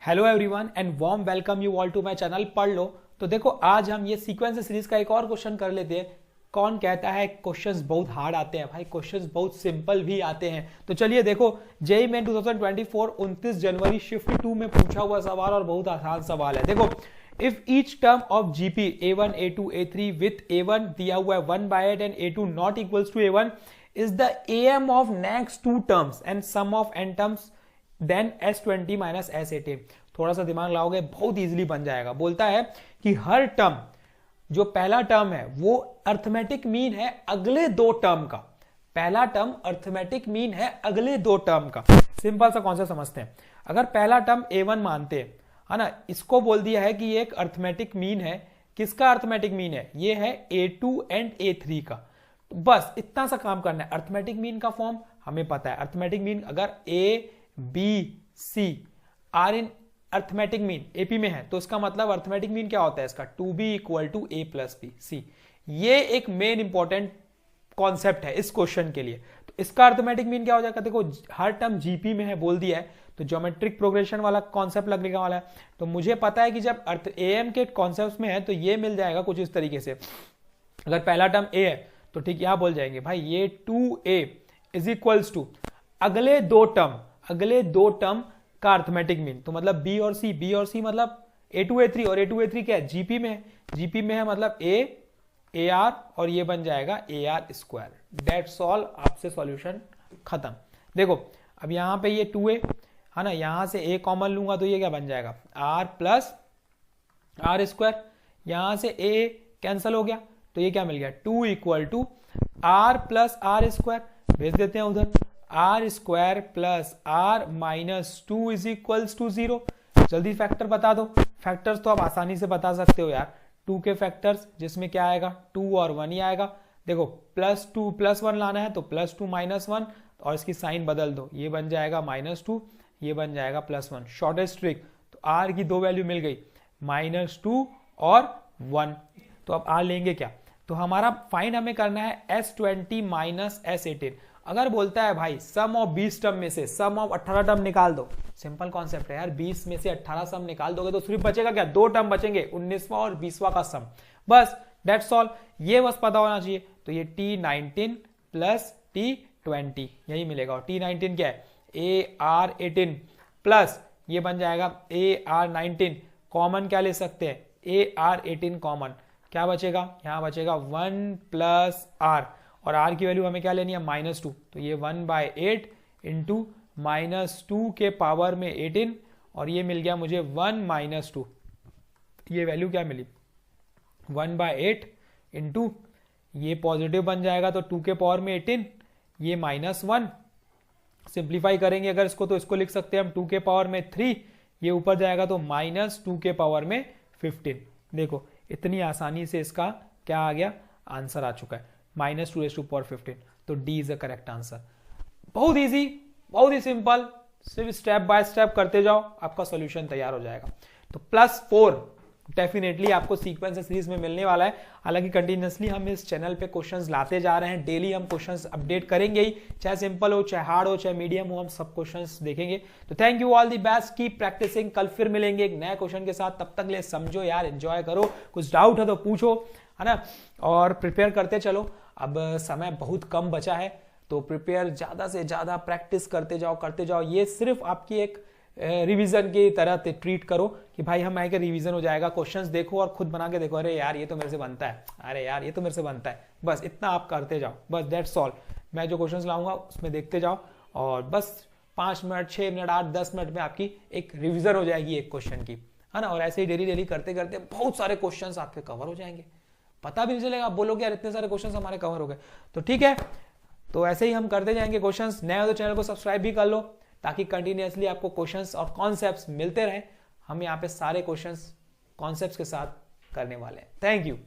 Hello everyone and warm welcome you all to my channel पढ़ लो। तो देखो आज हम ये सीक्वेंस सीरीज का एक और क्वेश्चन कर लेते हैं। कौन कहता है क्वेश्चंस बहुत हार्ड आते हैं? भाई क्वेश्चंस बहुत सिंपल भी आते हैं। तो चलिए देखो, जेईई मेन 2024 29 जनवरी शिफ्ट 2 में पूछा हुआ सवाल और बहुत आसान सवाल है। देखो, if each term of GP a1 a2 a3 with a1 दिया हुआ है 1/8 and a2 not equals to a1 is the am of next two terms and sum of n terms then s20 minus s18। थोड़ा सा दिमाग लाओगे बहुत easily बन जाएगा। बोलता है कि हर टर्म, जो पहला टर्म है वो अर्थमेटिक मीन है अगले दो टर्म का। पहला टर्म अर्थमेटिक मीन है अगले दो टर्म का। सिंपल सा कॉन्सेप्ट समझते हैं। अगर पहला टर्म a1 मानते हैं, है ना, इसको बोल दिया है कि ये एक अर्थमेटिक मीन है। किसका अर्थमेटिक मीन है? ये है a2 एंड a3 का। बस इतना सा काम करना है। अर्थमेटिक मीन का फॉर्म हमें पता है। अर्थमेटिक मीन अगर a b c are in arithmetic mean AP में है तो इसका मतलब अर्थमेटिक मीन क्या होता है इसका? 2b equal to a plus b c. ये एक मेन इंपॉर्टेंट कॉन्सेप्ट है इस क्वेश्चन के लिए। तो इसका अर्थमेटिक मीन क्या हो जाएगा? देखो, हर टर्म जीपी में है बोल दिया है तो ज्योमेट्रिक प्रोग्रेशन वाला कॉन्सेप्ट लगने वाला है। तो मुझे पता है कि जब अर्थ एम के कॉन्सेप्ट में है तो ये मिल जाएगा कुछ इस तरीके से। अगर पहला टर्म ए है तो ठीक यहां बोल जाएंगे भाई ये 2a इज इक्वल्स टू अगले दो टर्म का अर्थमेटिक मीन। तो मतलब b और c मतलब a2 a3 और a2 a3 क्या है? जीपी में है। जीपी में है मतलब a ar और ये बन जाएगा ar स्क्वायर। That's all. आपसे सॉल्यूशन खत्म। देखो अब यहां पे ये 2a है ना, यहां से a कॉमन लूंगा तो ये क्या बन जाएगा? r plus r square. यहां से a कैंसिल हो गया तो ये क्या मिल गया? 2 equal to r plus r square. भेज देते हैं उधर। R square plus r minus 2 is equals to 0। जल्दी फैक्टर बता दो। फैक्टर्स तो आप आसानी से बता सकते हो यार। 2 के फैक्टर्स जिसमें क्या आएगा? 2 और 1 ही आएगा। देखो +2 +1 लाना है तो +2 -1 और इसकी साइन बदल दो, ये बन जाएगा -2, ये बन जाएगा +1। Shortest trick. तो आर की दो वैल्यू मिल गई, -2 और 1। तो अब आर लेंगे क्या? तो हमारा फाइंड हमें करना है s20 माइनस s18। अगर बोलता है भाई सम ऑफ 20 टर्म में से सम ऑफ 18 टर्म निकाल दो, सिंपल कॉन्सेप्ट है यार। 20 में से 18 सम निकाल दोगे तो सिर्फ बचेगा क्या? दो टर्म बचेंगे, 19वां और 20वां का सम। बस दैट्स ऑल। ये बस पता होना चाहिए। तो ये t19 प्लस t20 यही मिलेगा। और t19 क्या है? ar18 प्लस ये बन जाएगा ar19। कॉमन क्या ले सकते हैं? ar18 common. क्या बचेगा? यहां बचेगा 1 प्लस आर और आर की वैल्यू हमें क्या लेनी है? -2। तो ये 1/8 इंटू -2 के पावर में 18 और ये मिल गया मुझे 1 - 2। ये वैल्यू क्या मिली? 1/8 इंटू ये पॉजिटिव बन जाएगा तो 2 के पावर में 18, ये -1। सिंप्लीफाई करेंगे अगर इसको तो इसको लिख सकते हैं हम 2 के पावर में 3, ये ऊपर जाएगा तो -2 के पावर में 15। देखो इतनी आसानी से इसका क्या आ गया? आंसर आ चुका है -2⁻15। तो D is the correct answer. बहुत इजी, बहुत ही सिंपल। सिर्फ स्टेप बाय स्टेप करते जाओ, आपका सॉल्यूशन तैयार हो जाएगा। तो +4 डेफिनेटली आपको सीक्वेंस सीरीज में मिलने वाला है। हालांकि कंटिन्यूअसली हम इस चैनल पे क्वेश्चंस लाते जा रहे हैं। डेली हम क्वेश्चंस अपडेट करेंगे ही, चाहे सिंपल हो, चाहे हार्ड हो, चाहे मीडियम हो, हम सब क्वेश्चंस देखेंगे। तो thank you all the best, keep practising. कल फिर मिलेंगे एक नए क्वेश्चन के साथ। तब तक ले समझो यार, एंजॉय करो। कुछ डाउट है तो पूछो, है ना, और प्रिपेयर करते चलो। अब समय बहुत कम बचा है तो प्रिपेयर ज्यादा से ज्यादा प्रैक्टिस करते जाओ। ये सिर्फ आपकी एक रिवीजन की तरह ट्रीट करो कि भाई हम आएंगे रिवीजन हो जाएगा। क्वेश्चंस देखो और खुद बना के देखो, अरे यार ये तो मेरे से बनता है, अरे यार ये तो मेरे से बनता है। बस इतना आप करते जाओ, बस दैट्स ऑल। मैं जो क्वेश्चंस लाऊंगा उसमें देखते जाओ और बस 5 मिनट 6 मिनट 8 10 मिनट में आपकी एक रिवीजन हो जाएगी एक क्वेश्चन की, है ना। और ऐसे ही डेली करते करते बहुत सारे क्वेश्चंस आपके कवर हो जाएंगे, पता भी नहीं चलेगा। आप बोलोगे यार इतने सारे क्वेश्चंस हमारे कवर हो गए। तो ठीक है, तो ऐसे ही हम करते जाएंगे क्वेश्चंस। नए हो तो चैनल को सब्सक्राइब भी कर लो ताकि कंटिन्यूअसली आपको क्वेश्चंस और कॉन्सेप्ट्स मिलते रहें। हम यहाँ पे सारे क्वेश्चंस कॉन्सेप्ट्स के साथ करने वाले हैं। Thank you.